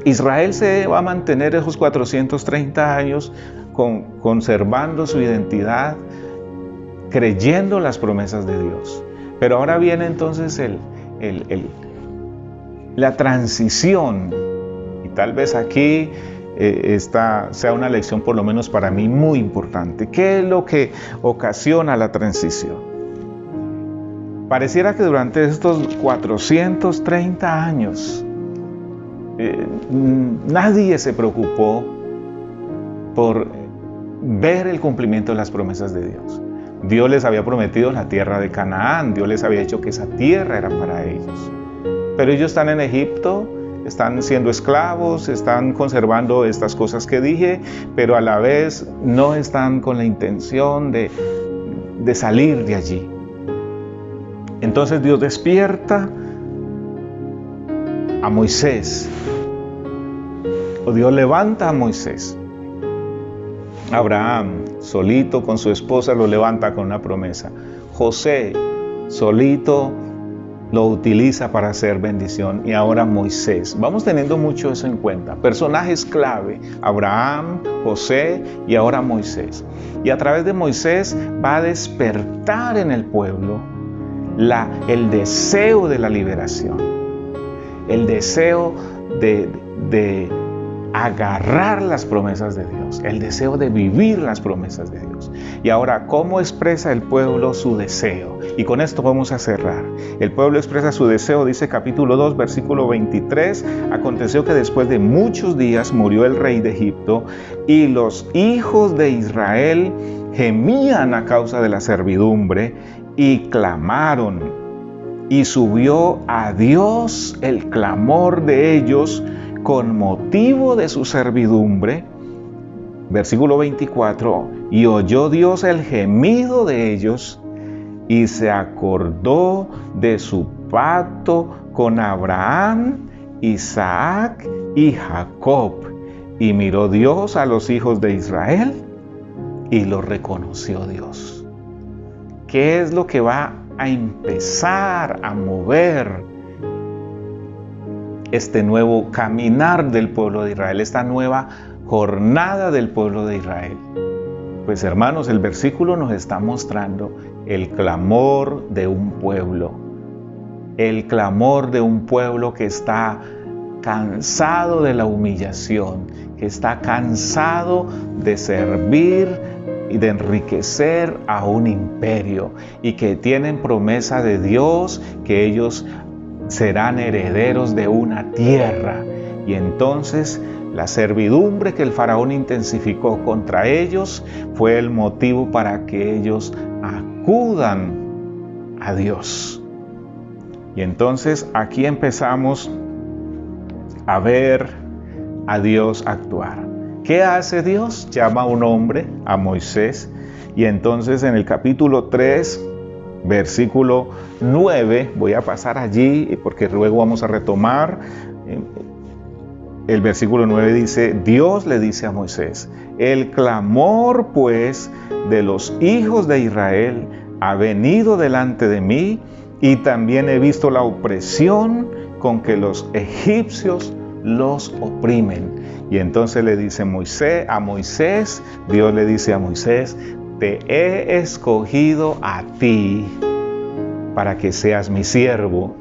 Israel se va a mantener esos 430 años conservando su identidad, creyendo las promesas de Dios. Pero ahora viene entonces la transición. Y tal vez aquí esta sea una lección, por lo menos para mí, muy importante. ¿Qué es lo que ocasiona la transición? Pareciera que durante estos 430 años nadie se preocupó por ver el cumplimiento de las promesas de Dios. Dios les había prometido la tierra de Canaán, Dios les había dicho que esa tierra era para ellos. Pero ellos están en Egipto, están siendo esclavos, están conservando estas cosas que dije, pero a la vez no están con la intención de salir de allí. Entonces Dios despierta a Moisés, o Dios levanta a Moisés. Abraham, solito con su esposa, lo levanta con una promesa. José, solito, lo utiliza para hacer bendición. Y ahora Moisés. Vamos teniendo mucho eso en cuenta. Personajes clave: Abraham, José y ahora Moisés. Y a través de Moisés va a despertar en el pueblo el deseo de la liberación, el deseo de agarrar las promesas de Dios, el deseo de vivir las promesas de Dios. Y ahora, ¿cómo expresa el pueblo su deseo? Y con esto vamos a cerrar. El pueblo expresa su deseo, dice capítulo 2, versículo 23. Aconteció que después de muchos días murió el rey de Egipto, y los hijos de Israel gemían a causa de la servidumbre y clamaron. Y subió a Dios el clamor de ellos con motivo de su servidumbre. Versículo 24, y oyó Dios el gemido de ellos, y se acordó de su pacto con Abraham, Isaac y Jacob. Y miró Dios a los hijos de Israel, y lo reconoció Dios. ¿Qué es lo que va a empezar a mover este nuevo caminar del pueblo de Israel, esta nueva jornada del pueblo de Israel? Pues hermanos, el versículo nos está mostrando el clamor de un pueblo, el clamor de un pueblo que está cansado de la humillación, que está cansado de servir y de enriquecer a un imperio, y que tienen promesa de Dios que ellos serán herederos de una tierra. Y entonces la servidumbre que el faraón intensificó contra ellos fue el motivo para que ellos acudan a Dios. Y entonces aquí empezamos a ver a Dios actuar. ¿Qué hace Dios? Llama a un hombre, a Moisés, y entonces en el capítulo 3, versículo 9, voy a pasar allí porque luego vamos a retomar. El versículo 9 dice: Dios le dice a Moisés: el clamor pues de los hijos de Israel ha venido delante de mí, y también he visto la opresión con que los egipcios los oprimen. Y entonces le dice a Moisés, Dios le dice a Moisés: te he escogido a ti para que seas mi siervo,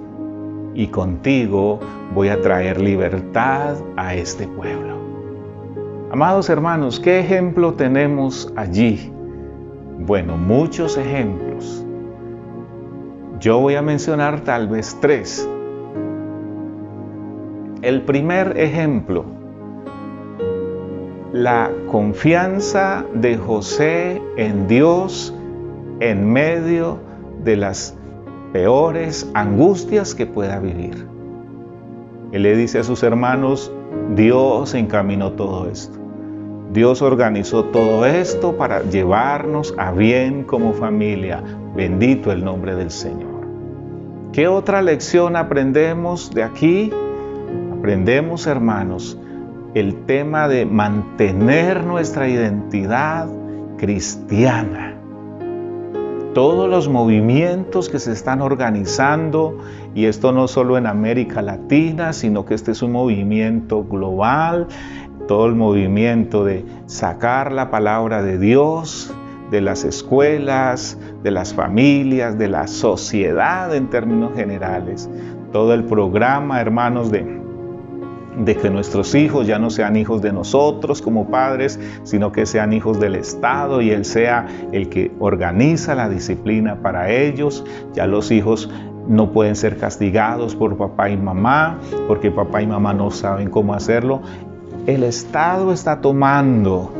y contigo voy a traer libertad a este pueblo. Amados hermanos, ¿qué ejemplo tenemos allí? Bueno, muchos ejemplos. Yo voy a mencionar tal vez 3. El primer ejemplo, la confianza de José en Dios en medio de las peores angustias que pueda vivir. Él le dice a sus hermanos, Dios encaminó todo esto. Dios organizó todo esto para llevarnos a bien como familia. Bendito el nombre del Señor. ¿Qué otra lección aprendemos de aquí? Aprendemos, hermanos, el tema de mantener nuestra identidad cristiana. Todos los movimientos que se están organizando, y esto no solo en América Latina, sino que este es un movimiento global, todo el movimiento de sacar la palabra de Dios de las escuelas, de las familias, de la sociedad en términos generales. Todo el programa, hermanos, de que nuestros hijos ya no sean hijos de nosotros como padres, sino que sean hijos del Estado y Él sea el que organiza la disciplina para ellos. Ya los hijos no pueden ser castigados por papá y mamá, porque papá y mamá no saben cómo hacerlo. El Estado está tomando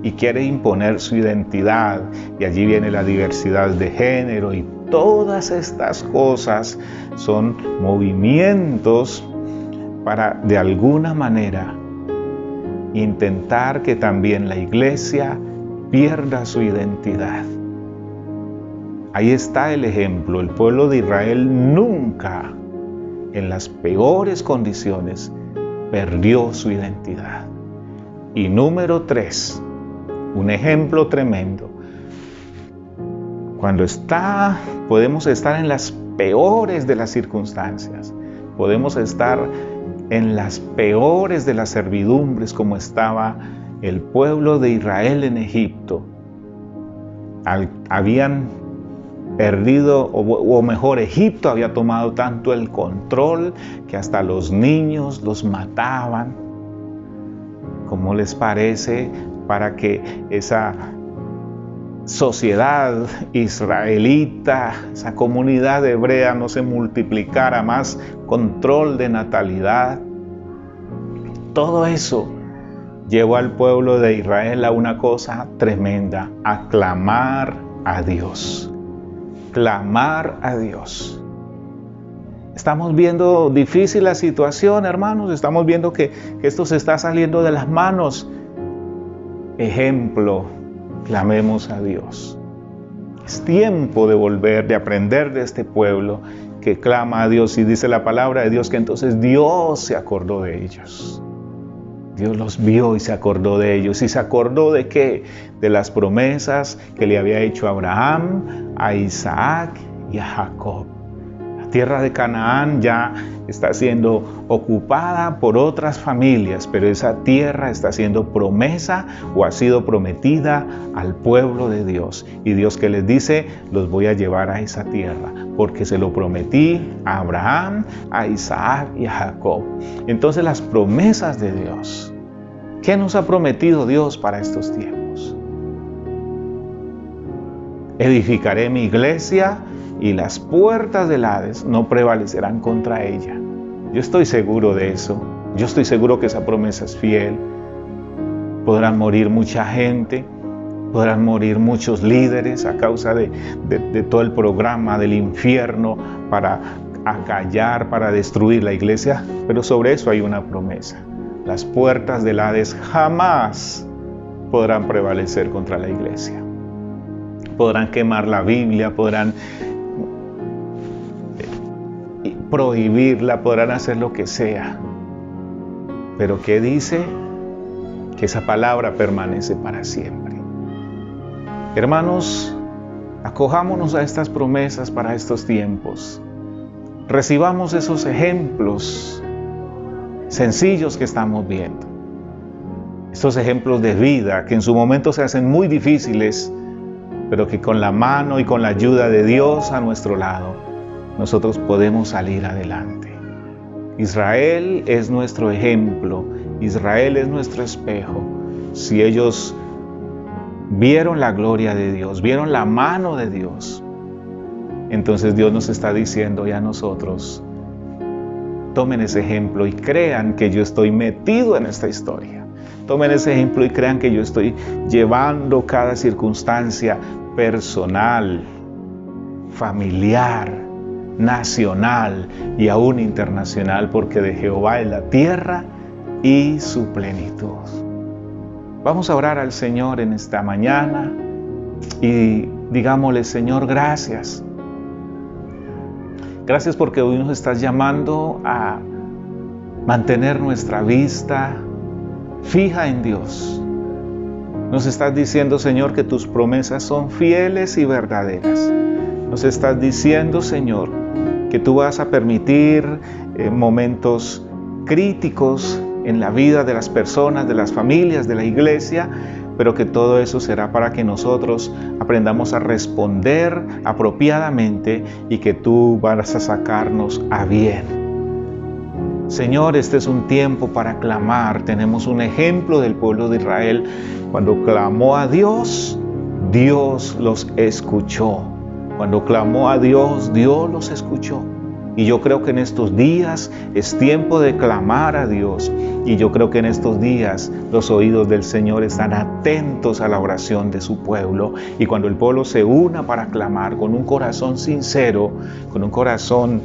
y quiere imponer su identidad, y allí viene la diversidad de género, y todas estas cosas son movimientos para de alguna manera intentar que también la iglesia pierda su identidad. Ahí está el ejemplo. El pueblo de Israel nunca, en las peores condiciones, perdió su identidad. Y número 3, un ejemplo tremendo. Cuando podemos estar en las peores de las circunstancias, podemos estar en las peores de las servidumbres, como estaba el pueblo de Israel en Egipto. Habían perdido, o mejor, Egipto había tomado tanto el control que hasta los niños los mataban. ¿Cómo les parece? Para que esa sociedad israelita, esa comunidad hebrea no se multiplicara más, control de natalidad. Todo eso llevó al pueblo de Israel a una cosa tremenda, a clamar a Dios. Clamar a Dios. Estamos viendo difícil la situación, hermanos. Estamos viendo que esto se está saliendo de las manos. Ejemplo, clamemos a Dios. Es tiempo de volver, de aprender de este pueblo que clama a Dios, y dice la palabra de Dios que entonces Dios se acordó de ellos. Dios los vio y se acordó de ellos. ¿Y se acordó de qué? De las promesas que le había hecho a Abraham, a Isaac y a Jacob. La tierra de Canaán ya está siendo ocupada por otras familias, pero esa tierra está siendo promesa, o ha sido prometida al pueblo de Dios. Y Dios, que les dice, los voy a llevar a esa tierra, porque se lo prometí a Abraham, a Isaac y a Jacob. Entonces, las promesas de Dios. ¿Qué nos ha prometido Dios para estos tiempos? Edificaré mi iglesia, y las puertas del Hades no prevalecerán contra ella. Yo estoy seguro de eso. Yo estoy seguro que esa promesa es fiel. Podrán morir mucha gente, podrán morir muchos líderes a causa de todo el programa del infierno para acallar, para destruir la iglesia, pero sobre eso hay una promesa. Las puertas del Hades jamás podrán prevalecer contra la iglesia. Podrán quemar la Biblia, podrán prohibirla, podrán hacer lo que sea. Pero ¿qué dice? Que esa palabra permanece para siempre. Hermanos, acojámonos a estas promesas para estos tiempos. Recibamos esos ejemplos sencillos que estamos viendo. Estos ejemplos de vida que en su momento se hacen muy difíciles, pero que con la mano y con la ayuda de Dios a nuestro lado, nosotros podemos salir adelante. Israel es nuestro ejemplo, Israel es nuestro espejo. si ellos vieron la gloria de Dios, vieron la mano de Dios, entonces Dios nos está diciendo hoy a nosotros, tomen ese ejemplo y crean que yo estoy metido en esta historia. Tomen ese ejemplo y crean que yo estoy llevando cada circunstancia personal, familiar, nacional y aún internacional, porque de Jehová es la tierra y su plenitud. Vamos a orar al Señor en esta mañana y digámosle: Señor, gracias. Gracias porque hoy nos estás llamando a mantener nuestra vista fija en Dios. Nos estás diciendo, Señor, que tus promesas son fieles y verdaderas. Nos estás diciendo, Señor, que tú vas a permitir momentos críticos en la vida de las personas, de las familias, de la iglesia, pero que todo eso será para que nosotros aprendamos a responder apropiadamente y que tú vas a sacarnos a bien. Señor, este es un tiempo para clamar. Tenemos un ejemplo del pueblo de Israel. Cuando clamó a Dios, Dios los escuchó. Cuando clamó a Dios, Dios los escuchó. Y yo creo que en estos días es tiempo de clamar a Dios. Y yo creo que en estos días los oídos del Señor están atentos a la oración de su pueblo. Y cuando el pueblo se una para clamar con un corazón sincero, con un corazón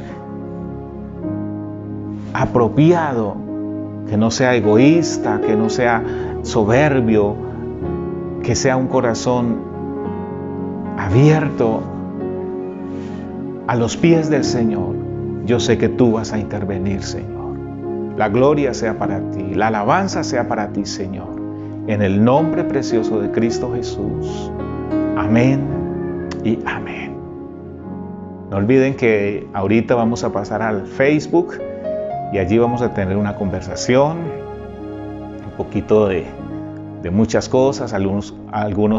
apropiado, que no sea egoísta, que no sea soberbio, que sea un corazón abierto a los pies del Señor, yo sé que tú vas a intervenir, Señor. La gloria sea para ti, la alabanza sea para ti, Señor. En el nombre precioso de Cristo Jesús. Amén y amén. No olviden que ahorita vamos a pasar al Facebook y allí vamos a tener una conversación, un poquito de muchas cosas, algunos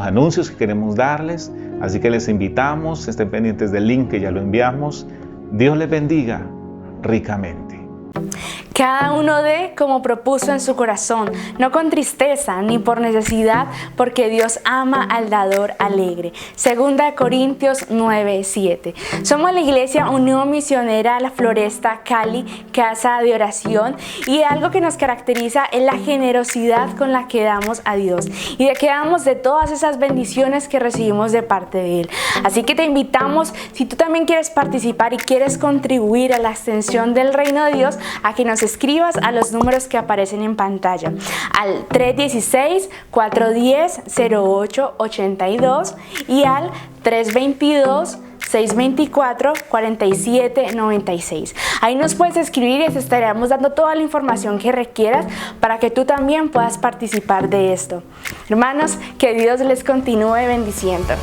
anuncios que queremos darles. Así que les invitamos, estén pendientes del link que ya lo enviamos. Dios les bendiga ricamente. Cada uno dé como propuso en su corazón, no con tristeza ni por necesidad, porque Dios ama al dador alegre. 2 Corintios 9:7. Somos la Iglesia Unión Misionera La Floresta, Cali, casa de oración, y algo que nos caracteriza es la generosidad con la que damos a Dios y de que damos de todas esas bendiciones que recibimos de parte de Él. Así que te invitamos, si tú también quieres participar y quieres contribuir a la extensión del reino de Dios, a que nos escribas a los números que aparecen en pantalla, al 316-410-0882 y al 322-624-4796. Ahí nos puedes escribir y te estaremos dando toda la información que requieras para que tú también puedas participar de esto. Hermanos, que Dios les continúe bendiciendo.